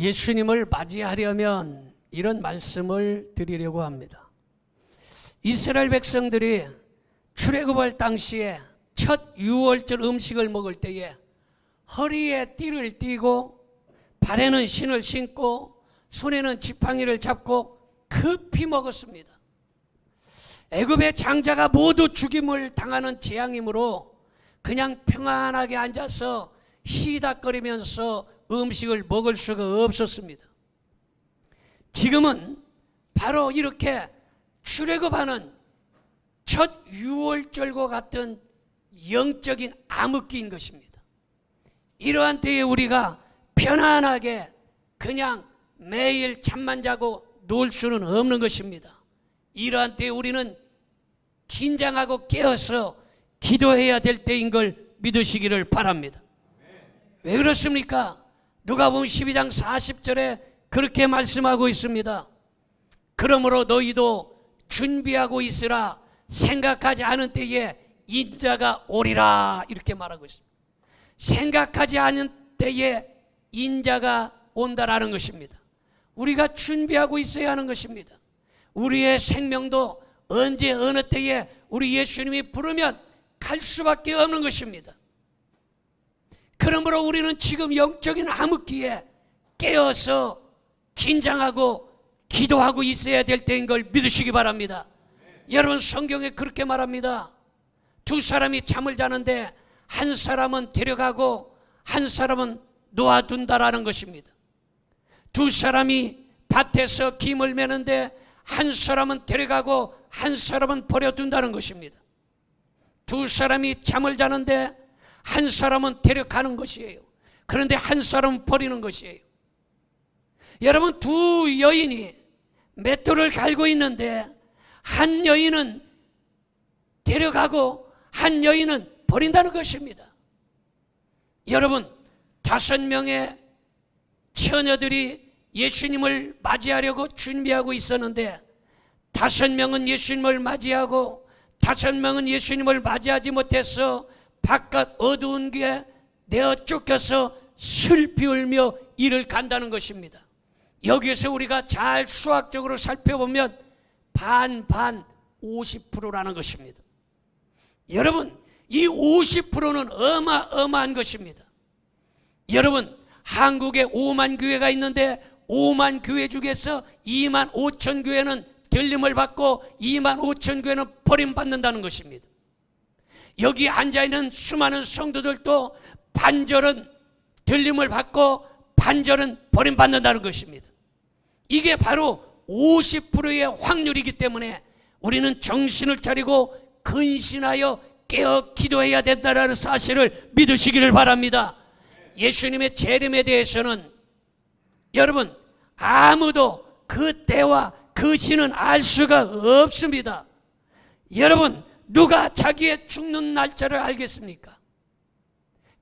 예수님을 맞이하려면 이런 말씀을 드리려고 합니다. 이스라엘 백성들이 출애굽할 당시에 첫 유월절 음식을 먹을 때에 허리에 띠를 띠고 발에는 신을 신고 손에는 지팡이를 잡고 급히 먹었습니다. 애굽의 장자가 모두 죽임을 당하는 재앙이므로 그냥 평안하게 앉아서 시닥거리면서 음식을 먹을 수가 없었습니다. 지금은 바로 이렇게 출애굽하는 첫 유월절과 같은 영적인 암흑기인 것입니다. 이러한 때에 우리가 편안하게 그냥 매일 잠만 자고 놀 수는 없는 것입니다. 이러한 때에 우리는 긴장하고 깨어서 기도해야 될 때인 걸 믿으시기를 바랍니다. 왜 그렇습니까? 누가복음 12장 40절에 그렇게 말씀하고 있습니다. 그러므로 너희도 준비하고 있으라. 생각하지 않은 때에 인자가 오리라. 이렇게 말하고 있습니다. 생각하지 않은 때에 인자가 온다라는 것입니다. 우리가 준비하고 있어야 하는 것입니다. 우리의 생명도 언제 어느 때에 우리 예수님이 부르면 갈 수밖에 없는 것입니다. 그러므로 우리는 지금 영적인 암흑기에 깨어서 긴장하고 기도하고 있어야 될 때인 걸 믿으시기 바랍니다. 여러분, 성경에 그렇게 말합니다. 두 사람이 잠을 자는데 한 사람은 데려가고 한 사람은 놓아둔다라는 것입니다. 두 사람이 밭에서 김을 매는데 한 사람은 데려가고 한 사람은 버려둔다는 것입니다. 두 사람이 잠을 자는데 한 사람은 데려가는 것이에요. 그런데 한 사람은 버리는 것이에요. 여러분, 두 여인이 맷돌을 갈고 있는데 한 여인은 데려가고 한 여인은 버린다는 것입니다. 여러분, 5명의 처녀들이 예수님을 맞이하려고 준비하고 있었는데 5명은 예수님을 맞이하고 5명은 예수님을 맞이하지 못해서 바깥 어두운 게 내어 쫓겨서 슬피 울며 이를 간다는 것입니다. 여기에서 우리가 잘 수학적으로 살펴보면 반반 50%라는 것입니다. 여러분, 이 50%는 어마어마한 것입니다. 여러분, 한국에 5만 교회가 있는데 5만 교회 중에서 2만 5천 교회는 들림을 받고 2만 5천 교회는 버림받는다는 것입니다. 여기 앉아있는 수많은 성도들도 반절은 들림을 받고 반절은 버림받는다는 것입니다. 이게 바로 50%의 확률이기 때문에 우리는 정신을 차리고 근신하여 깨어 기도해야 된다는 사실을 믿으시기를 바랍니다. 예수님의 재림에 대해서는 여러분, 아무도 그 때와 그 시는 알 수가 없습니다. 여러분, 누가 자기의 죽는 날짜를 알겠습니까?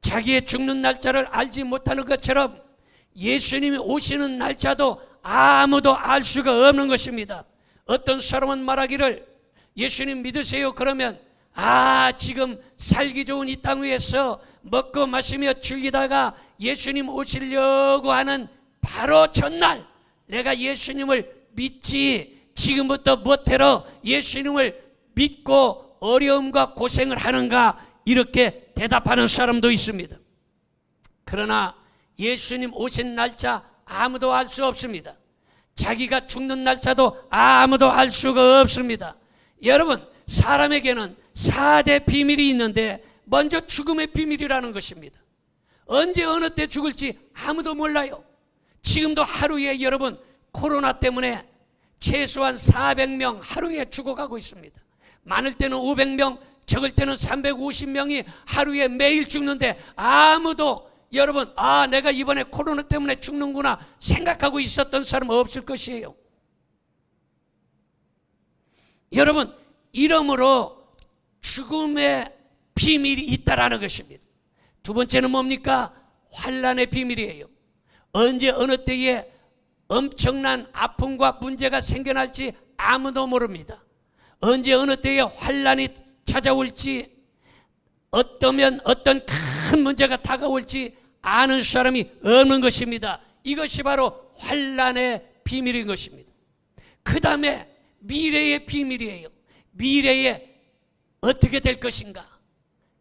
자기의 죽는 날짜를 알지 못하는 것처럼 예수님이 오시는 날짜도 아무도 알 수가 없는 것입니다. 어떤 사람은 말하기를 예수님 믿으세요. 그러면 지금 살기 좋은 이 땅 위에서 먹고 마시며 즐기다가 예수님 오시려고 하는 바로 전날 내가 예수님을 믿지 지금부터 뭐태로 예수님을 믿고 어려움과 고생을 하는가, 이렇게 대답하는 사람도 있습니다. 그러나 예수님 오신 날짜 아무도 알 수 없습니다. 자기가 죽는 날짜도 아무도 알 수가 없습니다. 여러분, 사람에게는 4대 비밀이 있는데 먼저 죽음의 비밀이라는 것입니다. 언제 어느 때 죽을지 아무도 몰라요. 지금도 하루에 여러분 코로나 때문에 최소한 400명 하루에 죽어가고 있습니다. 많을 때는 500명, 적을 때는 350명이 하루에 매일 죽는데 아무도 여러분 내가 이번에 코로나 때문에 죽는구나 생각하고 있었던 사람 없을 것이에요. 여러분, 이러므로 죽음의 비밀이 있다라는 것입니다. 두 번째는 뭡니까? 환난의 비밀이에요. 언제 어느 때에 엄청난 아픔과 문제가 생겨날지 아무도 모릅니다. 언제 어느 때에 환난이 찾아올지, 어떤 큰 문제가 다가올지 아는 사람이 없는 것입니다. 이것이 바로 환난의 비밀인 것입니다. 그 다음에 미래의 비밀이에요. 미래에 어떻게 될 것인가?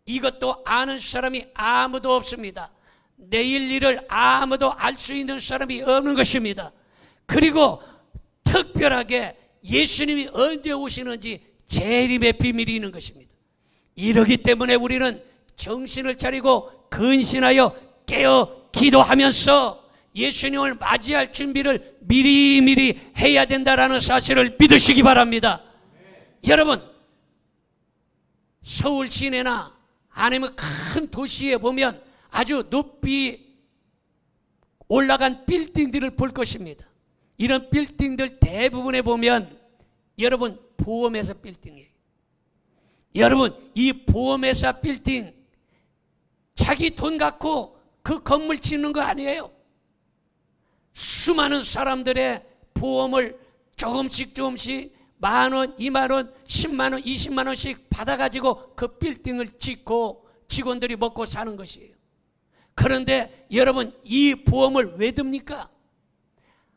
이것도 아는 사람이 아무도 없습니다. 내일 일을 아무도 알 수 있는 사람이 없는 것입니다. 그리고 특별하게 예수님이 언제 오시는지 재림의 비밀이 있는 것입니다. 이러기 때문에 우리는 정신을 차리고 근신하여 깨어 기도하면서 예수님을 맞이할 준비를 미리미리 해야 된다는 사실을 믿으시기 바랍니다. 여러분, 서울 시내나 아니면 큰 도시에 보면 아주 높이 올라간 빌딩들을 볼 것입니다. 이런 빌딩들 대부분에 보면 여러분 보험회사 빌딩이에요. 여러분, 이 보험회사 빌딩 자기 돈 갖고 그 건물 짓는 거 아니에요. 수많은 사람들의 보험을 조금씩 10,000원, 20,000원, 10만원, 20만원씩 받아가지고 그 빌딩을 짓고 직원들이 먹고 사는 것이에요. 그런데 여러분, 이 보험을 왜 듭니까?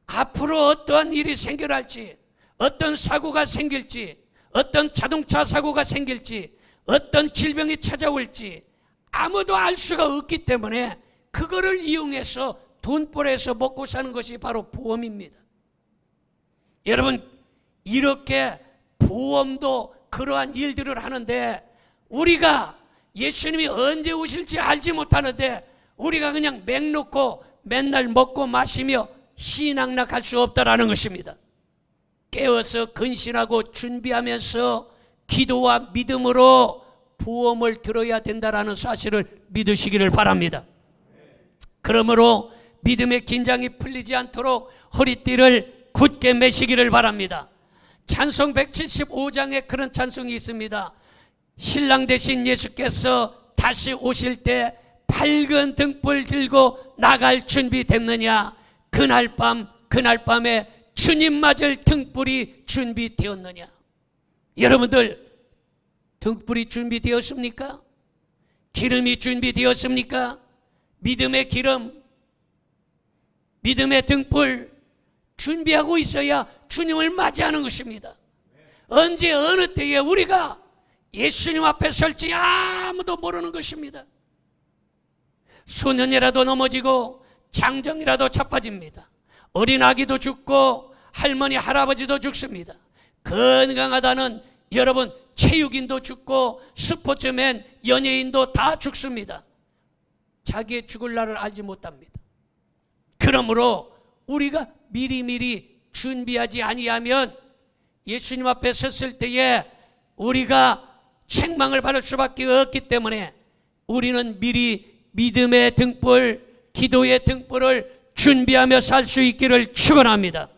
앞으로 어떠한 일이 생겨날지, 어떤 사고가 생길지, 어떤 자동차 사고가 생길지, 어떤 질병이 찾아올지 아무도 알 수가 없기 때문에 그거를 이용해서 돈벌이해서 먹고 사는 것이 바로 보험입니다. 여러분, 이렇게 보험도 그러한 일들을 하는데 우리가 예수님이 언제 오실지 알지 못하는데 우리가 그냥 맹 놓고 맨날 먹고 마시며 희낙낙할 수 없다라는 것입니다. 깨어서 근신하고 준비하면서 기도와 믿음으로 보험을 들어야 된다라는 사실을 믿으시기를 바랍니다. 그러므로 믿음의 긴장이 풀리지 않도록 허리띠를 굳게 매시기를 바랍니다. 찬송 175장에 그런 찬송이 있습니다. 신랑 되신 예수께서 다시 오실 때 밝은 등불 들고 나갈 준비 됐느냐? 그날 밤에 주님 맞을 등불이 준비되었느냐? 여러분들 등불이 준비되었습니까? 기름이 준비되었습니까? 믿음의 기름, 믿음의 등불 준비하고 있어야 주님을 맞이하는 것입니다. 언제 어느 때에 우리가 예수님 앞에 설지 아무도 모르는 것입니다. 소년이라도 넘어지고 장정이라도 자빠집니다. 어린아기도 죽고 할머니 할아버지도 죽습니다. 건강하다는 여러분 체육인도 죽고 스포츠맨 연예인도 다 죽습니다. 자기의 죽을 날을 알지 못합니다. 그러므로 우리가 미리미리 준비하지 아니하면 예수님 앞에 섰을 때에 우리가 책망을 받을 수밖에 없기 때문에 우리는 미리 믿음의 등불, 기도의 등불을 준비하며 살 수 있기를 축원합니다.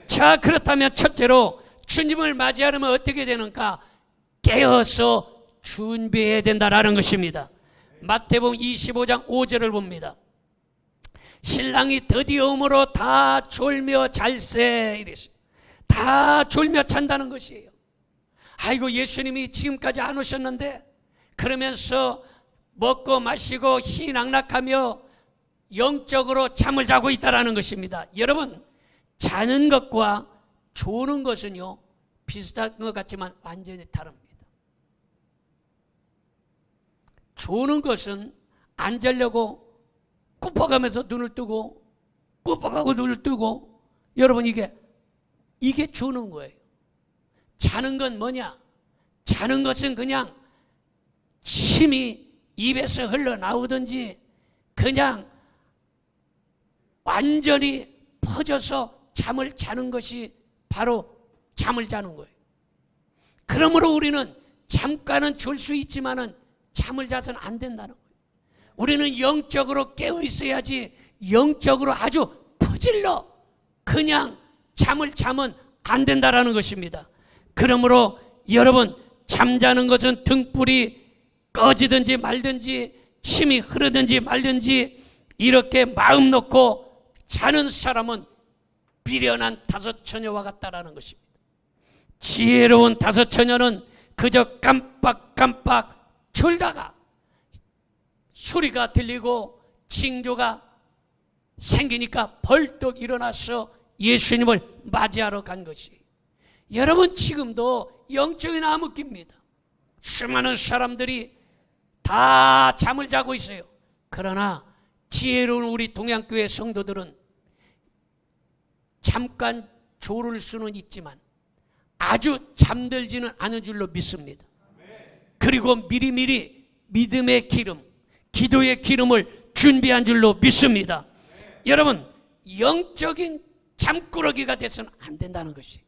자, 그렇다면 첫째로 주님을 맞이하려면 어떻게 되는가? 깨어서 준비해야 된다라는 것입니다. 마태복음 25장 5절을 봅니다. 신랑이 드디어 오므로 다 졸며 잘세 이랬어요. 다 졸며 잔다는 것이에요. 아이고, 예수님이 지금까지 안 오셨는데 그러면서 먹고 마시고 희낙낙하며 영적으로 잠을 자고 있다라는 것입니다. 여러분, 자는 것과 조는 것은요 비슷한 것 같지만 완전히 다릅니다. 조는 것은 안 자려고 굽어가면서 눈을 뜨고 굽어가고 눈을 뜨고, 여러분 이게 조는 거예요. 자는 건 뭐냐? 자는 것은 그냥 침이 입에서 흘러나오든지 그냥 완전히 퍼져서 잠을 자는 것이 바로 잠을 자는 거예요. 그러므로 우리는 잠깐은 졸 수 있지만은 잠을 자서는 안 된다는 거예요. 우리는 영적으로 깨어 있어야지 영적으로 아주 퍼질러 그냥 잠을 자면 안 된다라는 것입니다. 그러므로 여러분, 잠자는 것은 등불이 꺼지든지 말든지 침이 흐르든지 말든지 이렇게 마음 놓고 자는 사람은 비련한 다섯 처녀와 같다라는 것입니다. 지혜로운 다섯 처녀는 그저 깜빡깜빡 졸다가 소리가 들리고 징조가 생기니까 벌떡 일어나서 예수님을 맞이하러 간 것이. 여러분, 지금도 영적인 암흑기입니다. 수많은 사람들이 다 잠을 자고 있어요. 그러나 지혜로운 우리 동양교회 성도들은 잠깐 졸을 수는 있지만 아주 잠들지는 않은 줄로 믿습니다. 그리고 미리미리 믿음의 기름, 기도의 기름을 준비한 줄로 믿습니다. 여러분, 영적인 잠꾸러기가 돼서는 안 된다는 것이,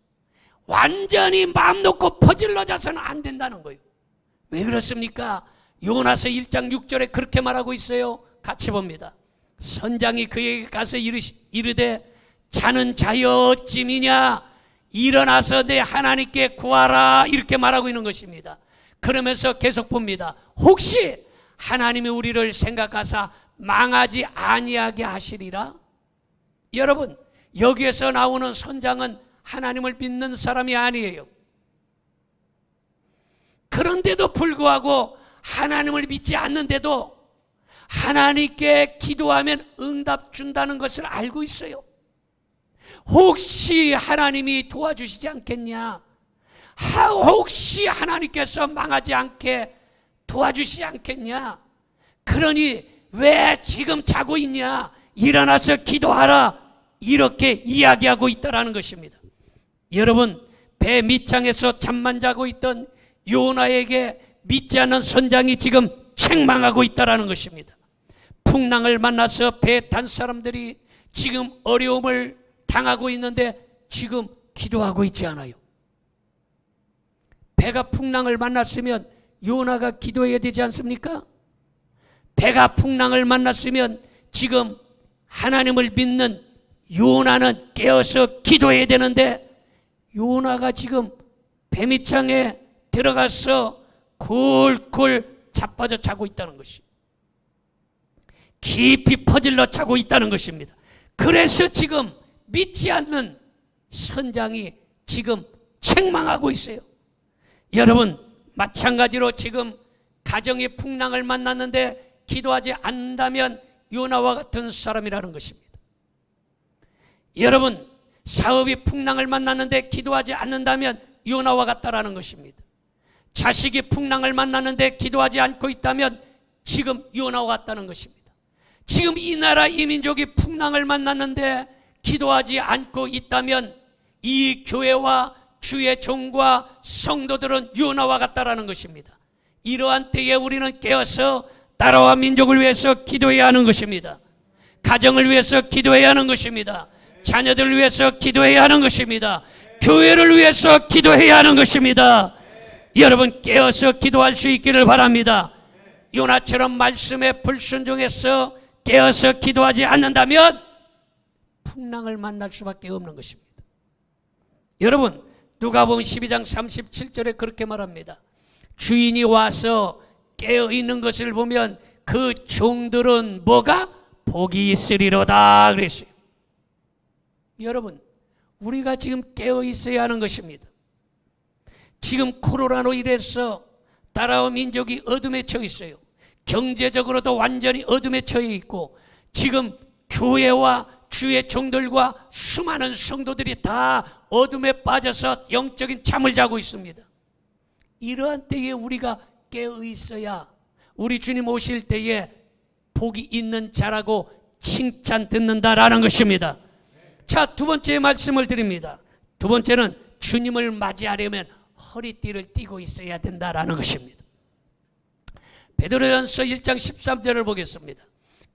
완전히 마음 놓고 퍼질러져서는 안 된다는 거예요. 왜 그렇습니까? 요나서 1장 6절에 그렇게 말하고 있어요. 같이 봅니다. 선장이 그에게 가서 이르되 자는 자여 어찌미냐, 일어나서 내 하나님께 구하라, 이렇게 말하고 있는 것입니다. 그러면서 계속 봅니다. 혹시 하나님이 우리를 생각하사 망하지 아니하게 하시리라? 여러분, 여기에서 나오는 선장은 하나님을 믿는 사람이 아니에요. 그런데도 불구하고, 하나님을 믿지 않는데도 하나님께 기도하면 응답 준다는 것을 알고 있어요. 혹시 하나님이 도와주시지 않겠냐? 혹시 하나님께서 망하지 않게 도와주시지 않겠냐? 그러니 왜 지금 자고 있냐? 일어나서 기도하라, 이렇게 이야기하고 있다는 것입니다. 여러분, 배 밑창에서 잠만 자고 있던 요나에게 믿지 않는 선장이 지금 책망하고 있다는 것입니다. 풍랑을 만나서 배 탄 사람들이 지금 어려움을 당하고 있는데 지금 기도하고 있지 않아요. 배가 풍랑을 만났으면 요나가 기도해야 되지 않습니까? 배가 풍랑을 만났으면 지금 하나님을 믿는 요나는 깨어서 기도해야 되는데, 요나가 지금 배 밑창에 들어가서 굴굴 자빠져 자고 있다는 것이, 깊이 퍼질러 자고 있다는 것입니다. 그래서 지금 믿지 않는 선장이 지금 책망하고 있어요. 여러분, 마찬가지로 지금 가정의 풍랑을 만났는데 기도하지 않는다면 요나와 같은 사람이라는 것입니다. 여러분, 사업이 풍랑을 만났는데 기도하지 않는다면 요나와 같다라는 것입니다. 자식이 풍랑을 만났는데 기도하지 않고 있다면 지금 요나와 같다는 것입니다. 지금 이 나라 이 민족이 풍랑을 만났는데 기도하지 않고 있다면 이 교회와 주의 종과 성도들은 요나와 같다라는 것입니다. 이러한 때에 우리는 깨어서 나라와 민족을 위해서 기도해야 하는 것입니다. 가정을 위해서 기도해야 하는 것입니다. 자녀들을 위해서 기도해야 하는 것입니다. 교회를 위해서 기도해야 하는 것입니다. 여러분, 깨어서 기도할 수 있기를 바랍니다. 요나처럼 말씀에 불순종해서 깨어서 기도하지 않는다면 풍랑을 만날 수밖에 없는 것입니다. 여러분, 누가복음 12장 37절에 그렇게 말합니다. 주인이 와서 깨어있는 것을 보면 그 종들은 뭐가? 복이 있으리로다 그랬어요. 여러분, 우리가 지금 깨어있어야 하는 것입니다. 지금 코로나로 인해서 나라와 민족이 어둠에 처해 있어요. 경제적으로도 완전히 어둠에 처해 있고, 지금 교회와 주의 종들과 수많은 성도들이 다 어둠에 빠져서 영적인 잠을 자고 있습니다. 이러한 때에 우리가 깨어 있어야 우리 주님 오실 때에 복이 있는 자라고 칭찬 듣는다라는 것입니다. 자, 두 번째 말씀을 드립니다. 두 번째는 주님을 맞이하려면 허리띠를 띠고 있어야 된다라는 것입니다. 베드로전서 1장 13절을 보겠습니다.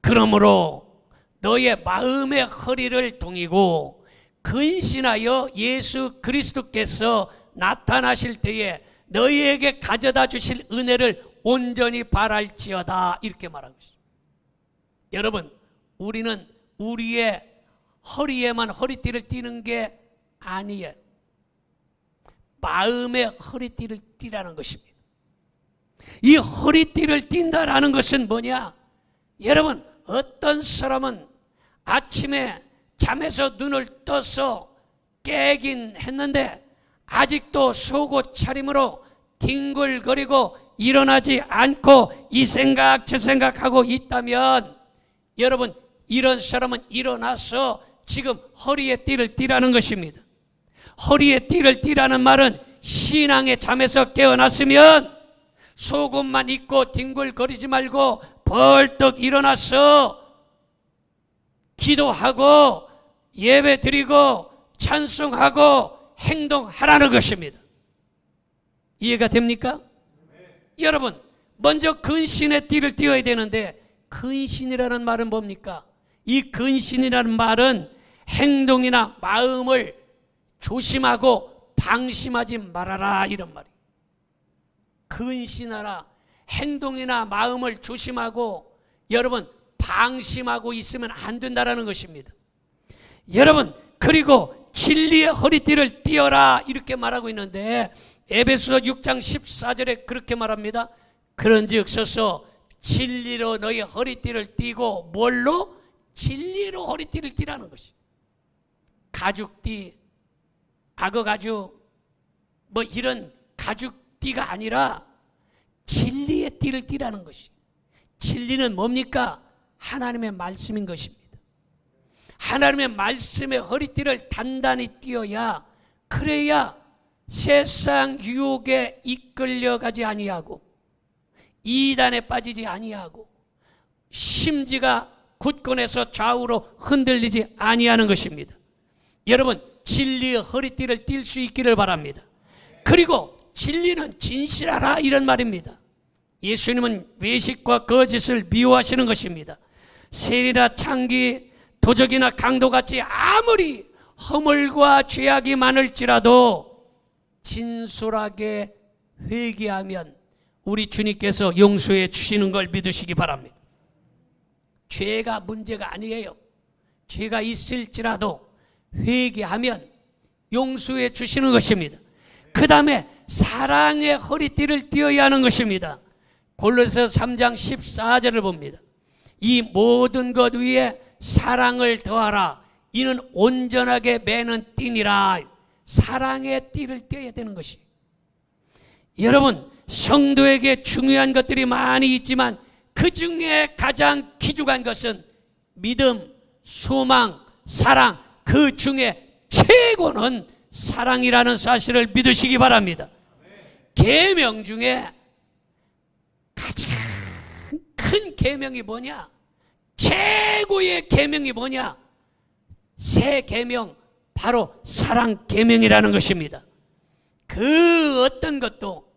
그러므로 너의 마음의 허리를 동이고 근신하여 예수 그리스도께서 나타나실 때에 너희에게 가져다 주실 은혜를 온전히 바랄지어다, 이렇게 말하고 있습니다. 여러분, 우리는 우리의 허리에만 허리띠를 띠는 게 아니에요. 마음의 허리띠를 띠라는 것입니다. 이 허리띠를 띈다라는 것은 뭐냐? 여러분, 어떤 사람은 아침에 잠에서 눈을 떠서 깨긴 했는데 아직도 속옷 차림으로 뒹굴거리고 일어나지 않고 이 생각 저 생각하고 있다면, 여러분, 이런 사람은 일어나서 지금 허리에 띠를 띠라는 것입니다. 허리에 띠를 띠라는 말은 신앙의 잠에서 깨어났으면 속옷만 입고 뒹굴거리지 말고 벌떡 일어나서 기도하고 예배드리고 찬송하고 행동하라는 것입니다. 이해가 됩니까? 여러분, 먼저 근신의 띠를 띠어야 되는데 근신이라는 말은 뭡니까? 이 근신이라는 말은 행동이나 마음을 조심하고 방심하지 말아라, 이런 말이에요. 근신하라, 행동이나 마음을 조심하고 여러분 방심하고 있으면 안 된다는 것입니다. 여러분, 그리고 진리의 허리띠를 띠어라 이렇게 말하고 있는데 에베소서 6장 14절에 그렇게 말합니다. 그런즉 서서 진리로 너희 허리띠를 띠고, 뭘로? 진리로 허리띠를 띠라는 것이. 가죽띠, 악어 가죽, 뭐 이런 가죽띠가 아니라 진리의 띠를 띠라는 것이. 진리는 뭡니까? 하나님의 말씀인 것입니다. 하나님의 말씀의 허리띠를 단단히 띠어야, 그래야 세상 유혹에 이끌려가지 아니하고 이단에 빠지지 아니하고 심지가 굳건해서 좌우로 흔들리지 아니하는 것입니다. 여러분, 진리의 허리띠를 띨 수 있기를 바랍니다. 그리고 진리는 진실하라 이런 말입니다. 예수님은 외식과 거짓을 미워하시는 것입니다. 세리나 창기, 도적이나 강도같이 아무리 허물과 죄악이 많을지라도 진솔하게 회개하면 우리 주님께서 용서해 주시는 걸 믿으시기 바랍니다. 죄가 문제가 아니에요. 죄가 있을지라도 회개하면 용서해 주시는 것입니다. 그 다음에 사랑의 허리띠를 띠어야 하는 것입니다. 골로새서 3장 14절을 봅니다. 이 모든 것 위에 사랑을 더하라. 이는 온전하게 매는 띠니라. 사랑의 띠를 떼야 되는 것이. 여러분, 성도에게 중요한 것들이 많이 있지만 그 중에 가장 귀중한 것은 믿음, 소망, 사랑, 그 중에 최고는 사랑이라는 사실을 믿으시기 바랍니다. 계명 중에 가장 큰 계명이 뭐냐? 최고의 계명이 뭐냐? 새 계명, 바로 사랑 계명이라는 것입니다. 그 어떤 것도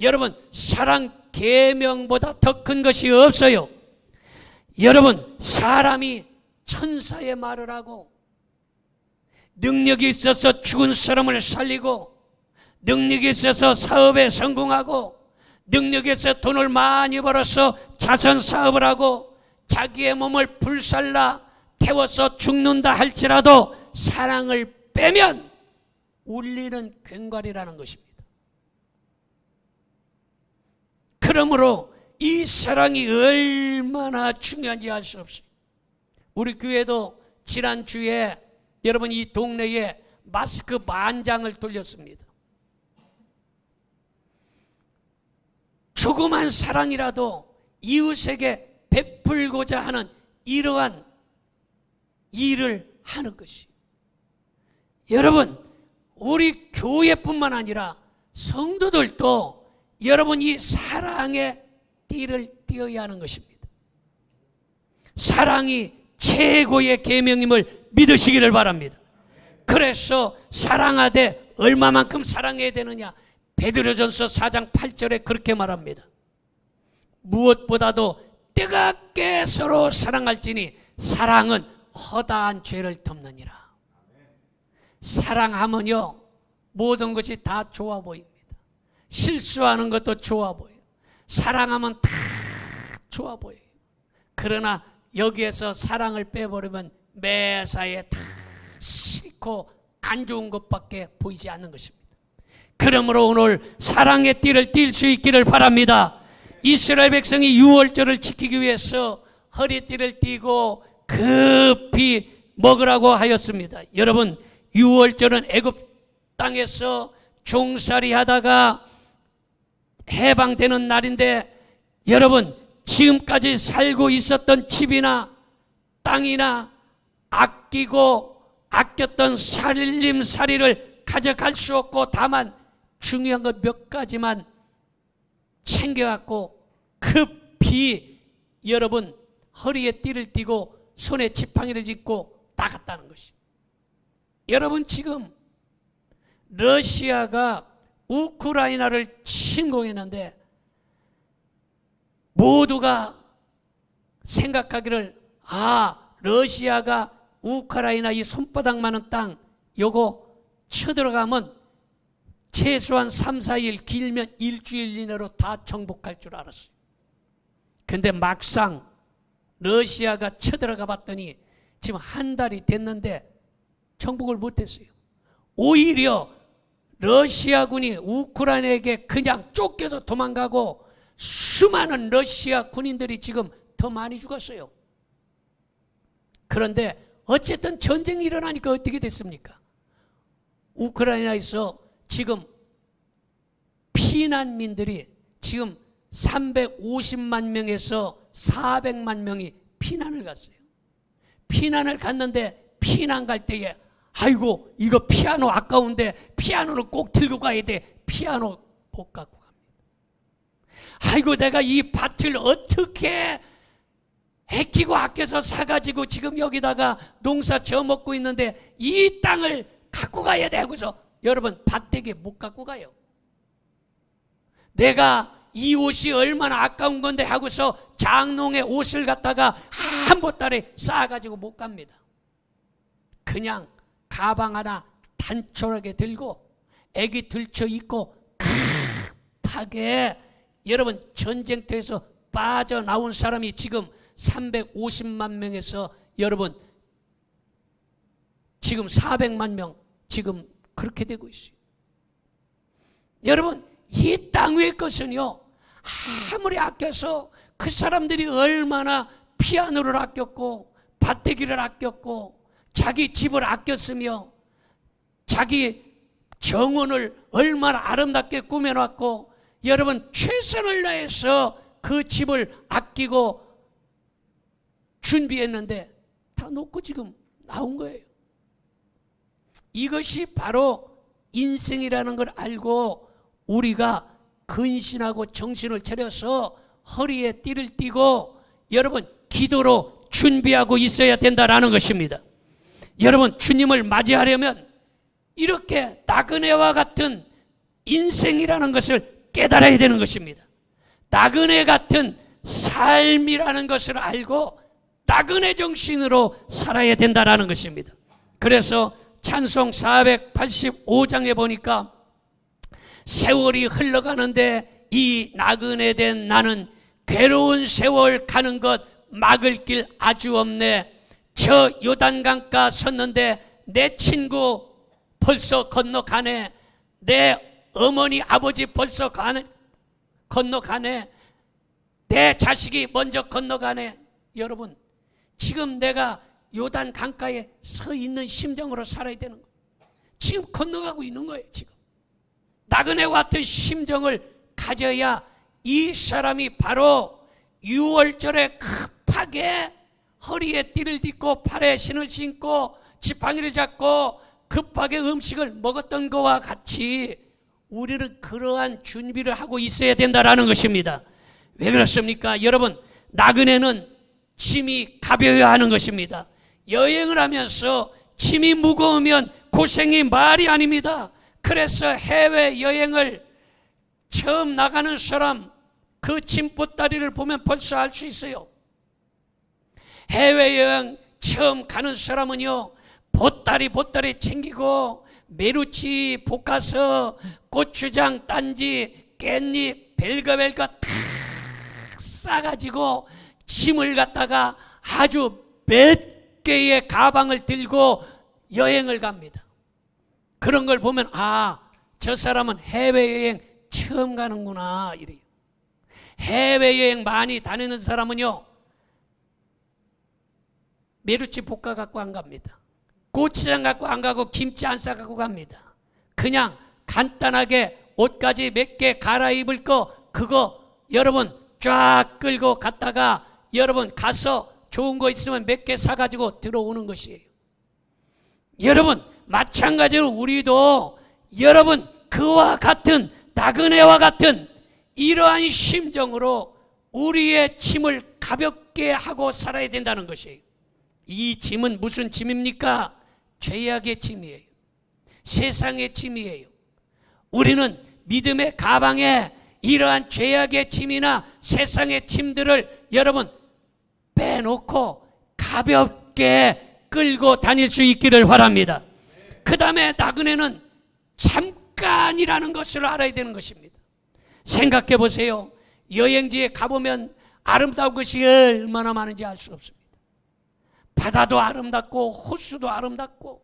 여러분 사랑 계명보다 더 큰 것이 없어요. 여러분, 사람이 천사의 말을 하고 능력이 있어서 죽은 사람을 살리고 능력이 있어서 사업에 성공하고 능력이 있어서 돈을 많이 벌어서 자선 사업을 하고 자기의 몸을 불살라 태워서 죽는다 할지라도 사랑을 빼면 울리는 괭과리라는 것입니다. 그러므로 이 사랑이 얼마나 중요한지 알 수 없어요. 우리 교회도 지난주에 여러분 이 동네에 마스크 만장을 돌렸습니다. 조그만 사랑이라도 이웃에게 베풀고자 하는 이러한 일을 하는 것이. 여러분, 우리 교회뿐만 아니라 성도들도 여러분 이 사랑의 띠를 띠어야 하는 것입니다. 사랑이 최고의 계명임을 믿으시기를 바랍니다. 그래서 사랑하되 얼마만큼 사랑해야 되느냐? 베드로전서 4장 8절에 그렇게 말합니다. 무엇보다도 뜨겁게 서로 사랑할지니 사랑은 허다한 죄를 덮느니라. 사랑하면요 모든 것이 다 좋아 보입니다. 실수하는 것도 좋아 보여요. 사랑하면 다 좋아 보여요. 그러나 여기에서 사랑을 빼버리면 매사에 다 싫고 안 좋은 것밖에 보이지 않는 것입니다. 그러므로 오늘 사랑의 띠를 띨 수 있기를 바랍니다. 이스라엘 백성이 유월절을 지키기 위해서 허리띠를 띠고 급히 먹으라고 하였습니다. 여러분, 유월절은 애굽 땅에서 종살이 하다가 해방되는 날인데 여러분 지금까지 살고 있었던 집이나 땅이나 아끼고 아꼈던 살림살이를 가져갈 수 없고 다만 중요한 것 몇 가지만 챙겨갖고 급히 여러분 허리에 띠를 띠고 손에 지팡이를 짚고 나갔다는 것입니다. 여러분 지금 러시아가 우크라이나를 침공했는데 모두가 생각하기를 러시아가 우크라이나 이 손바닥만한 땅 요거 쳐들어가면 최소한 3, 4일 길면 일주일 이내로 다 정복할 줄 알았어요. 근데 막상 러시아가 쳐들어가 봤더니 지금 한 달이 됐는데 정복을 못했어요. 오히려 러시아군이 우크라이나에게 그냥 쫓겨서 도망가고 수많은 러시아 군인들이 지금 더 많이 죽었어요. 그런데 어쨌든 전쟁이 일어나니까 어떻게 됐습니까? 우크라이나에서 지금 피난민들이 지금 350만 명에서 400만 명이 피난을 갔어요. 피난을 갔는데 피난 갈 때에 아이고 이거 피아노 아까운데 피아노를 꼭 들고 가야 돼. 피아노 못 갖고 갑니다. 아이고 내가 이 밭을 어떻게 아끼고 아껴서 사가지고 지금 여기다가 농사 져먹고 있는데 이 땅을 갖고 가야 돼 하고서 여러분 밭대기 못 갖고 가요. 내가 이 옷이 얼마나 아까운 건데 하고서 장롱에 옷을 갖다가 한 보따리 쌓아가지고 못 갑니다. 그냥 가방 하나 단촐하게 들고 애기 들쳐 입고 급하게 여러분 전쟁터에서 빠져나온 사람이 지금 350만 명에서 여러분 지금 400만 명 지금 그렇게 되고 있어요. 여러분 이 땅 위의 것은요 아무리 아껴서 그 사람들이 얼마나 피아노를 아꼈고 밭대기를 아꼈고 자기 집을 아꼈으며 자기 정원을 얼마나 아름답게 꾸며놨고 여러분 최선을 다해서 그 집을 아끼고 준비했는데 다 놓고 지금 나온 거예요. 이것이 바로 인생이라는 걸 알고 우리가 근신하고 정신을 차려서 허리에 띠를 띠고 여러분 기도로 준비하고 있어야 된다라는 것입니다. 여러분 주님을 맞이하려면 이렇게 나그네와 같은 인생이라는 것을 깨달아야 되는 것입니다. 나그네 같은 삶이라는 것을 알고 나그네 정신으로 살아야 된다라는 것입니다. 그래서 찬송 485장에 보니까 세월이 흘러가는데 이 나그네 된 나는 괴로운 세월 가는 것 막을 길 아주 없네. 저 요단강가 섰는데 내 친구 벌써 건너가네. 내 어머니 아버지 벌써 건너가네. 내 자식이 먼저 건너가네. 여러분 지금 내가 요단 강가에 서 있는 심정으로 살아야 되는 거예요. 지금 건너가고 있는 거예요. 지금 나그네와 같은 심정을 가져야 이 사람이 바로 6월절에 급하게 허리에 띠를 딛고 팔에 신을 신고 지팡이를 잡고 급하게 음식을 먹었던 것과 같이 우리는 그러한 준비를 하고 있어야 된다는 것입니다. 왜 그렇습니까? 여러분 나그네는 짐이 가벼워야 하는 것입니다. 여행을 하면서 짐이 무거우면 고생이 말이 아닙니다. 그래서 해외여행을 처음 나가는 사람 그 짐보따리를 보면 벌써 알 수 있어요. 해외여행 처음 가는 사람은요 보따리 챙기고 메루치 볶아서 고추장 단지 깻잎 별거 다 싸가지고 짐을 갖다가 아주 몇 개의 가방을 들고 여행을 갑니다. 그런 걸 보면 저 사람은 해외여행 처음 가는구나 이래요. 해외여행 많이 다니는 사람은요 메루치 볶아 갖고 안 갑니다. 고추장 갖고 안 가고 김치 안 싸 갖고 갑니다. 그냥 간단하게 옷가지 몇 개 갈아입을 거 그거 여러분 쫙 끌고 갔다가 여러분 가서 좋은 거 있으면 몇 개 사가지고 들어오는 것이에요. 여러분, 마찬가지로 우리도 여러분 그와 같은 나그네와 같은 이러한 심정으로 우리의 짐을 가볍게 하고 살아야 된다는 것이에요. 이 짐은 무슨 짐입니까? 죄악의 짐이에요. 세상의 짐이에요. 우리는 믿음의 가방에 이러한 죄악의 짐이나 세상의 짐들을 여러분 빼놓고 가볍게 끌고 다닐 수 있기를 바랍니다. 그 다음에 나그네는 잠깐이라는 것을 알아야 되는 것입니다. 생각해 보세요. 여행지에 가보면 아름다운 것이 얼마나 많은지 알 수 없습니다. 바다도 아름답고 호수도 아름답고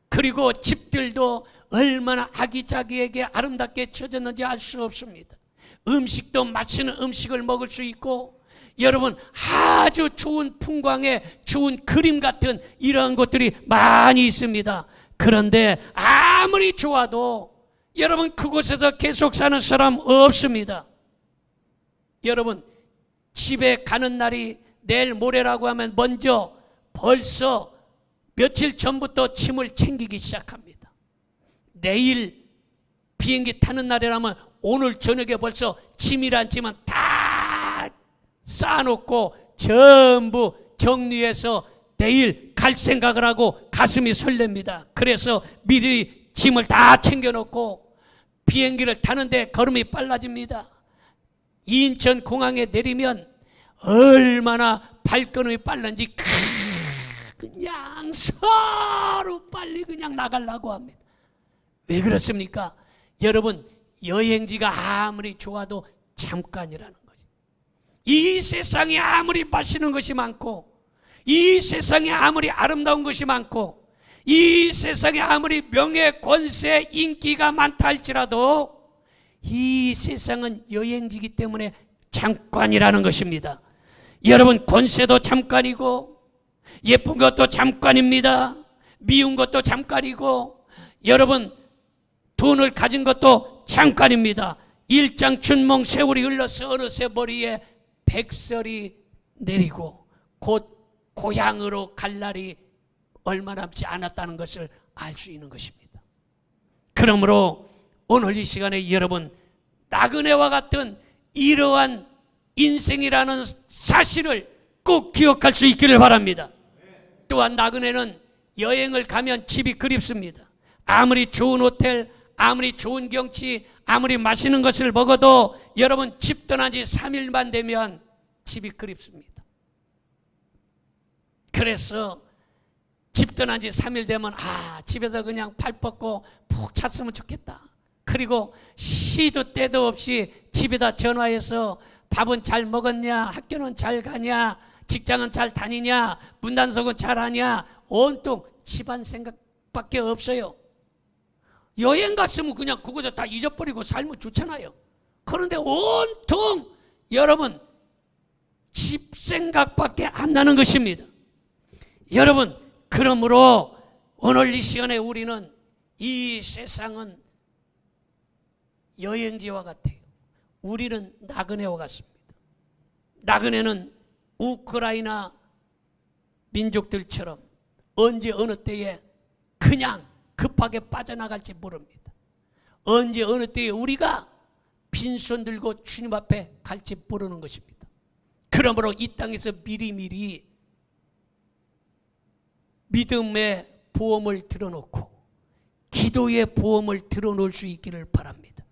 그리고 집들도 얼마나 아기자기하게 아름답게 쳐졌는지 알 수 없습니다. 음식도 맛있는 음식을 먹을 수 있고 여러분 아주 좋은 풍광에 좋은 그림 같은 이러한 것들이 많이 있습니다. 그런데 아무리 좋아도 여러분 그곳에서 계속 사는 사람 없습니다. 여러분 집에 가는 날이 내일 모레라고 하면 먼저 벌써 며칠 전부터 짐을 챙기기 시작합니다. 내일 비행기 타는 날이라면 오늘 저녁에 벌써 짐이란 짐은 다 쌓아놓고 전부 정리해서 내일 갈 생각을 하고 가슴이 설렙니다. 그래서 미리 짐을 다 챙겨놓고 비행기를 타는데 걸음이 빨라집니다. 인천 공항에 내리면 얼마나 발걸음이 빠른지 그냥 서로 빨리 그냥 나가려고 합니다. 왜 그렇습니까? 여러분 여행지가 아무리 좋아도 잠깐이라는 거죠. 이 세상에 아무리 맛있는 것이 많고 이 세상에 아무리 아름다운 것이 많고 이 세상에 아무리 명예, 권세, 인기가 많다 할지라도 이 세상은 여행지이기 때문에 잠깐이라는 것입니다. 여러분 권세도 잠깐이고 예쁜 것도 잠깐입니다. 미운 것도 잠깐이고 여러분 돈을 가진 것도 잠깐입니다. 일장춘몽 세월이 흘러서 어느새 머리에 백설이 내리고 곧 고향으로 갈 날이 얼마 남지 않았다는 것을 알 수 있는 것입니다. 그러므로 오늘 이 시간에 여러분 나그네와 같은 이러한 인생이라는 사실을 꼭 기억할 수 있기를 바랍니다. 또한 나그네는 여행을 가면 집이 그립습니다. 아무리 좋은 호텔, 아무리 좋은 경치, 아무리 맛있는 것을 먹어도 여러분 집 떠난 지 3일만 되면 집이 그립습니다. 그래서 집 떠난 지 3일 되면 집에서 그냥 팔 뻗고 푹 잤으면 좋겠다. 그리고 시도 때도 없이 집에다 전화해서 밥은 잘 먹었냐, 학교는 잘 가냐, 직장은 잘 다니냐, 문단속은 잘하냐, 온통 집안 생각밖에 없어요. 여행 갔으면 그냥 그거저 다 잊어버리고 살면 좋잖아요. 그런데 온통 여러분 집 생각밖에 안 나는 것입니다. 여러분 그러므로 오늘 이 시간에 우리는 이 세상은 여행지와 같아요. 우리는 나그네와 같습니다. 나그네는 우크라이나 민족들처럼 언제 어느 때에 그냥 급하게 빠져나갈지 모릅니다. 언제 어느 때에 우리가 빈손 들고 주님 앞에 갈지 모르는 것입니다. 그러므로 이 땅에서 미리미리 믿음의 보험을 들어놓고 기도의 보험을 들어놓을 수 있기를 바랍니다.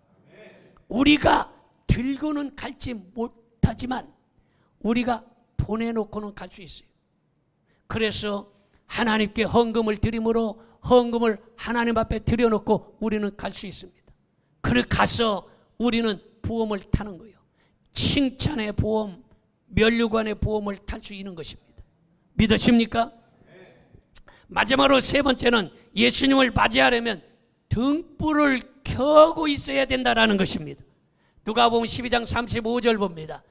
우리가 들고는 갈지 못하지만 우리가 보내놓고는 갈 수 있어요. 그래서 하나님께 헌금을 드림으로 헌금을 하나님 앞에 들여놓고 우리는 갈 수 있습니다. 그래 가서 우리는 보험을 타는 거예요. 칭찬의 보험, 면류관의 보험을 탈 수 있는 것입니다. 믿으십니까? 마지막으로 세 번째는 예수님을 맞이하려면 등불을 켜고 있어야 된다는 것입니다. 누가복음 12장 35절 봅니다.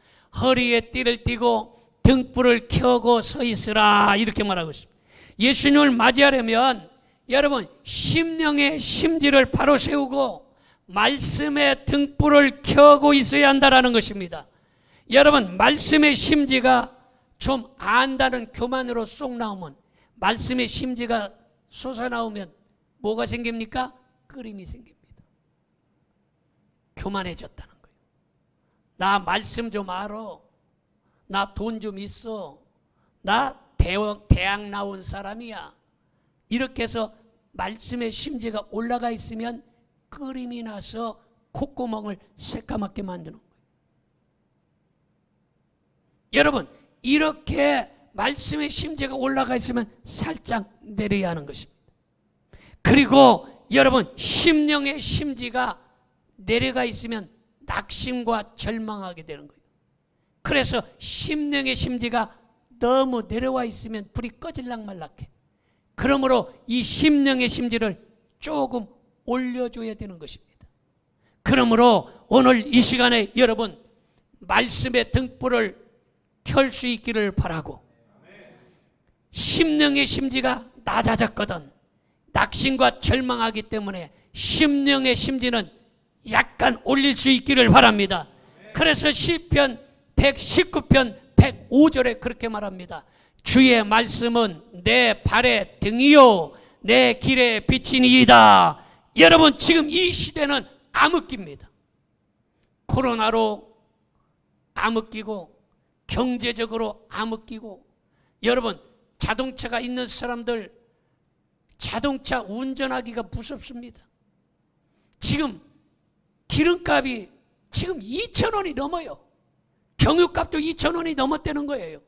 허리에 띠를 띠고 등불을 켜고 서 있으라 이렇게 말하고 있습니다. 예수님을 맞이하려면 여러분 심령의 심지를 바로 세우고 말씀의 등불을 켜고 있어야 한다는 것입니다. 여러분 말씀의 심지가 좀 안다는 교만으로 쏙 나오면, 말씀의 심지가 솟아나오면 뭐가 생깁니까? 끓임이 생깁니다. 교만해졌다는 거예요. 나 말씀 좀 알아. 나 돈 좀 있어. 나 대학 나온 사람이야. 이렇게 해서 말씀의 심지가 올라가 있으면 끓임이 나서 콧구멍을 새까맣게 만드는 거예요. 여러분, 이렇게 말씀의 심지가 올라가 있으면 살짝 내려야 하는 것입니다. 그리고 여러분, 심령의 심지가 내려가 있으면 낙심과 절망하게 되는 거예요. 그래서 심령의 심지가 너무 내려와 있으면 불이 꺼질락 말락해. 그러므로 이 심령의 심지를 조금 올려줘야 되는 것입니다. 그러므로 오늘 이 시간에 여러분, 말씀의 등불을 켤 수 있기를 바라고, 심령의 심지가 낮아졌거든. 낙심과 절망하기 때문에 심령의 심지는 약간 올릴 수 있기를 바랍니다. 그래서 시편 119편 105절에 그렇게 말합니다. 주의 말씀은 내 발의 등이요 내 길의 빛이니이다. 여러분, 지금 이 시대는 암흑기입니다. 코로나로 암흑기고, 경제적으로 암흑기고, 여러분, 자동차가 있는 사람들 자동차 운전하기가 무섭습니다. 지금 기름값이 지금 2,000원이 넘어요. 경유값도 2,000원이 넘었다는 거예요.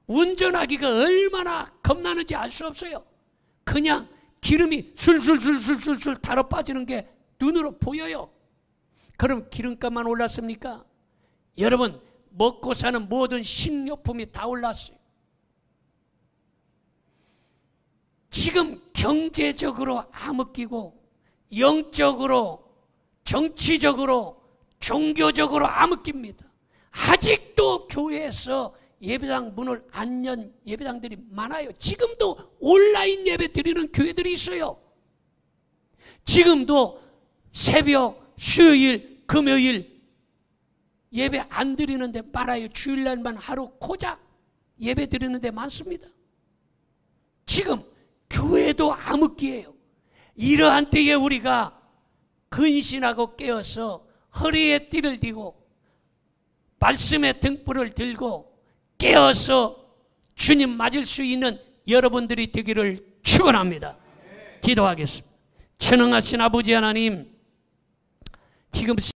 운전하기가 얼마나 겁나는지 알 수 없어요. 그냥 기름이 술술술술술 달아 빠지는 게 눈으로 보여요. 그럼 기름값만 올랐습니까? 여러분, 먹고 사는 모든 식료품이 다 올랐어요. 지금 경제적으로 암흑기고, 영적으로, 정치적으로, 종교적으로 암흑기입니다. 아직도 교회에서 예배당 문을 안 연 예배당들이 많아요. 지금도 온라인 예배 드리는 교회들이 있어요. 지금도 새벽, 수요일, 금요일 예배 안 드리는데 많아요. 주일날만 하루 고작 예배 드리는데 많습니다. 지금 교회도 암흑기예요. 이러한 때에 우리가 근신하고 깨어서 허리에 띠를 띠고 말씀의 등불을 들고 깨어서 주님 맞을 수 있는 여러분들이 되기를 축원합니다. 기도하겠습니다. 전능하신 아버지 하나님, 지금